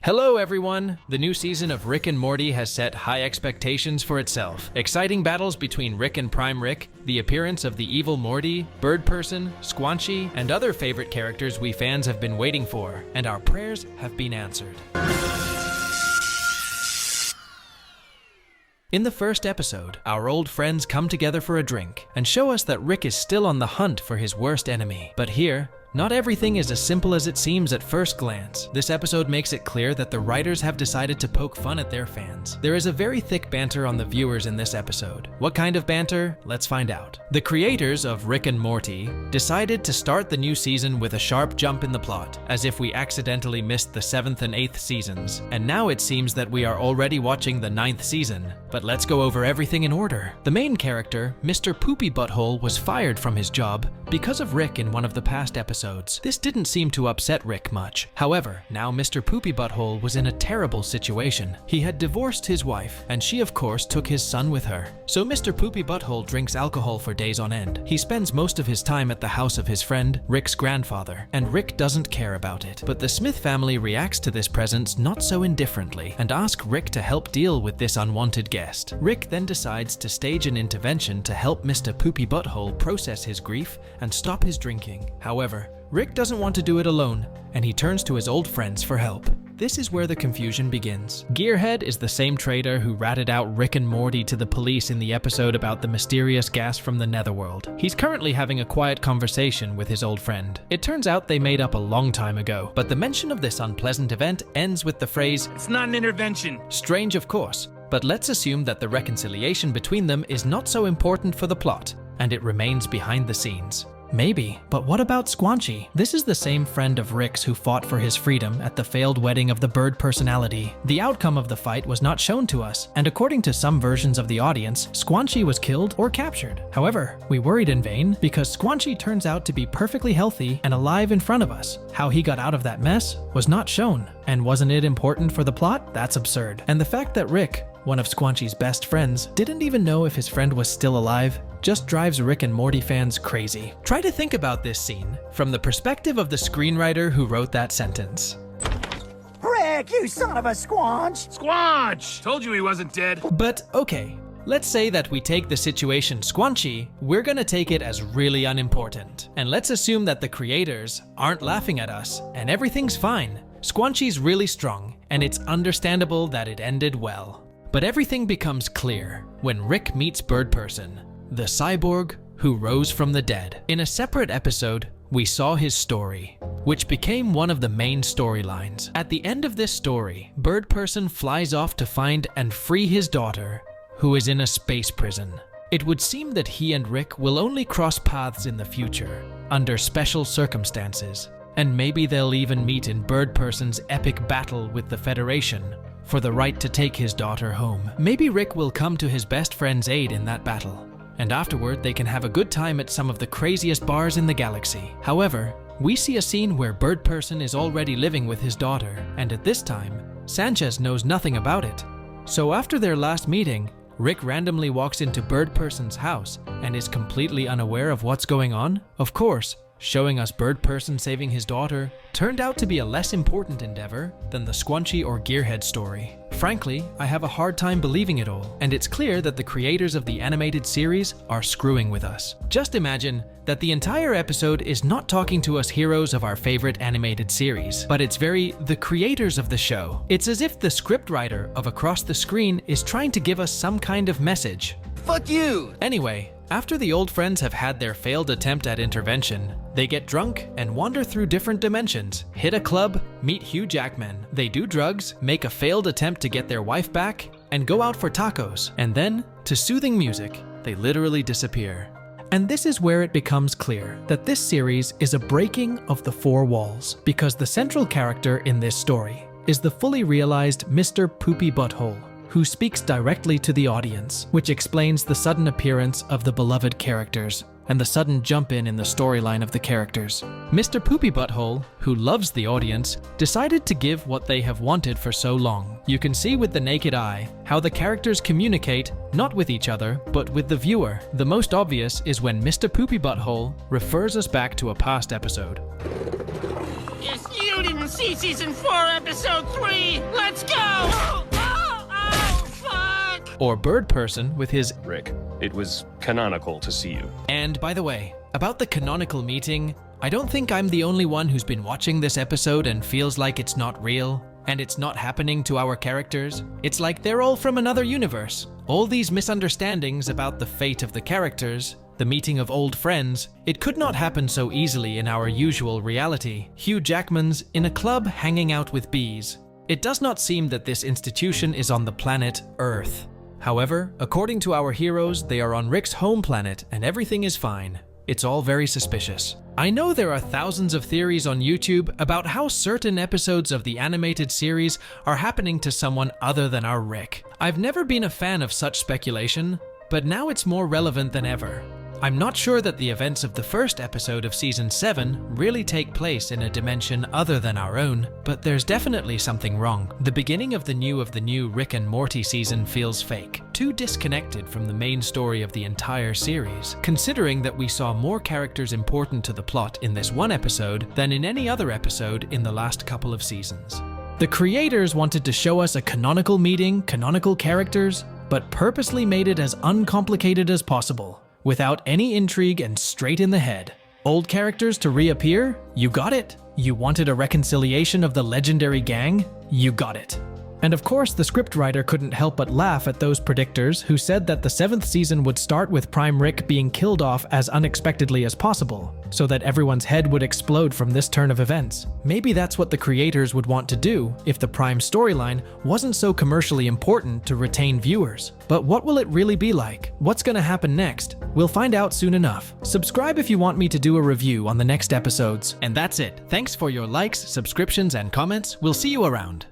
Hello everyone! The new season of Rick and Morty has set high expectations for itself. Exciting battles between Rick and Prime Rick, the appearance of the evil Morty, Bird Person, Squanchy, and other favorite characters we fans have been waiting for, and our prayers have been answered. In the first episode, our old friends come together for a drink and show us that Rick is still on the hunt for his worst enemy. But here, not everything is as simple as it seems at first glance. This episode makes it clear that the writers have decided to poke fun at their fans. There is a very thick banter on the viewers in this episode. What kind of banter? Let's find out. The creators of Rick and Morty decided to start the new season with a sharp jump in the plot, as if we accidentally missed the 7th and 8th seasons. And now it seems that we are already watching the 9th season. But let's go over everything in order. The main character, Mr. Poopybutthole, was fired from his job because of Rick in one of the past episodes. This didn't seem to upset Rick much. However, now Mr. Poopybutthole was in a terrible situation. He had divorced his wife, and she of course took his son with her. So Mr. Poopybutthole drinks alcohol for days on end. He spends most of his time at the house of his friend, Rick's grandfather, and Rick doesn't care about it. But the Smith family reacts to this presence not so indifferently, and ask Rick to help deal with this unwanted guest. Rick then decides to stage an intervention to help Mr. Poopybutthole process his grief and stop his drinking. However, Rick doesn't want to do it alone, and he turns to his old friends for help. This is where the confusion begins. Gearhead is the same traitor who ratted out Rick and Morty to the police in the episode about the mysterious gas from the netherworld. He's currently having a quiet conversation with his old friend. It turns out they made up a long time ago, but the mention of this unpleasant event ends with the phrase, "It's not an intervention." Strange, of course, but let's assume that the reconciliation between them is not so important for the plot, and it remains behind the scenes. Maybe, but what about Squanchy? This is the same friend of Rick's who fought for his freedom at the failed wedding of the bird personality. The outcome of the fight was not shown to us, and according to some versions of the audience, Squanchy was killed or captured. However, we worried in vain because Squanchy turns out to be perfectly healthy and alive in front of us. How he got out of that mess was not shown. And wasn't it important for the plot? That's absurd. And the fact that Rick, one of Squanchy's best friends, didn't even know if his friend was still alive just drives Rick and Morty fans crazy. Try to think about this scene from the perspective of the screenwriter who wrote that sentence. Rick, you son of a squanch! Squanch! Told you he wasn't dead. But okay, let's say that we take the situation Squanchy, we're gonna take it as really unimportant. And let's assume that the creators aren't laughing at us and everything's fine. Squanchy's really strong, and it's understandable that it ended well. But everything becomes clear when Rick meets Bird Person, the cyborg who rose from the dead. In a separate episode, we saw his story, which became one of the main storylines. At the end of this story, Bird Person flies off to find and free his daughter, who is in a space prison. It would seem that he and Rick will only cross paths in the future, under special circumstances, and maybe they'll even meet in Bird Person's epic battle with the Federation for the right to take his daughter home. Maybe Rick will come to his best friend's aid in that battle, and afterward they can have a good time at some of the craziest bars in the galaxy. However, we see a scene where Bird Person is already living with his daughter, and at this time, Sanchez knows nothing about it. So after their last meeting, Rick randomly walks into Bird Person's house and is completely unaware of what's going on. Of course, showing us Bird Person saving his daughter turned out to be a less important endeavor than the Squanchy or Gearhead story. Frankly, I have a hard time believing it all, and it's clear that the creators of the animated series are screwing with us. Just imagine that the entire episode is not talking to us heroes of our favorite animated series, but it's the creators of the show. It's as if the scriptwriter of Across the Screen is trying to give us some kind of message. Fuck you! Anyway, after the old friends have had their failed attempt at intervention, they get drunk and wander through different dimensions, hit a club, meet Hugh Jackman. They do drugs, make a failed attempt to get their wife back, and go out for tacos. And then, to soothing music, they literally disappear. And this is where it becomes clear that this series is a breaking of the four walls, because the central character in this story is the fully realized Mr. Poopybutthole, who speaks directly to the audience, which explains the sudden appearance of the beloved characters and the sudden jump in the storyline of the characters. Mr. Poopybutthole, who loves the audience, decided to give what they have wanted for so long. You can see with the naked eye how the characters communicate not with each other, but with the viewer. The most obvious is when Mr. Poopybutthole refers us back to a past episode. If you didn't see season 4, episode 3, let's go! Oh, fuck! Or Bird Person with his Rick, it was canonical to see you. And by the way, about the canonical meeting, I don't think I'm the only one who's been watching this episode and feels like it's not real, and it's not happening to our characters. It's like they're all from another universe. All these misunderstandings about the fate of the characters, the meeting of old friends, it could not happen so easily in our usual reality. Hugh Jackman's in a club hanging out with bees. It does not seem that this institution is on the planet Earth. However, according to our heroes, they are on Rick's home planet and everything is fine. It's all very suspicious. I know there are thousands of theories on YouTube about how certain episodes of the animated series are happening to someone other than our Rick. I've never been a fan of such speculation, but now it's more relevant than ever. I'm not sure that the events of the first episode of Season 7 really take place in a dimension other than our own, but there's definitely something wrong. The beginning of the new Rick and Morty season feels fake, too disconnected from the main story of the entire series, considering that we saw more characters important to the plot in this one episode than in any other episode in the last couple of seasons. The creators wanted to show us a canonical meeting, canonical characters, but purposely made it as uncomplicated as possible, without any intrigue and straight in the head. Old characters to reappear? You got it. You wanted a reconciliation of the legendary gang? You got it. And of course, the scriptwriter couldn't help but laugh at those predictors who said that the 7th season would start with Prime Rick being killed off as unexpectedly as possible, so that everyone's head would explode from this turn of events. Maybe that's what the creators would want to do if the Prime storyline wasn't so commercially important to retain viewers. But what will it really be like? What's gonna happen next? We'll find out soon enough. Subscribe if you want me to do a review on the next episodes. And that's it. Thanks for your likes, subscriptions, and comments. We'll see you around.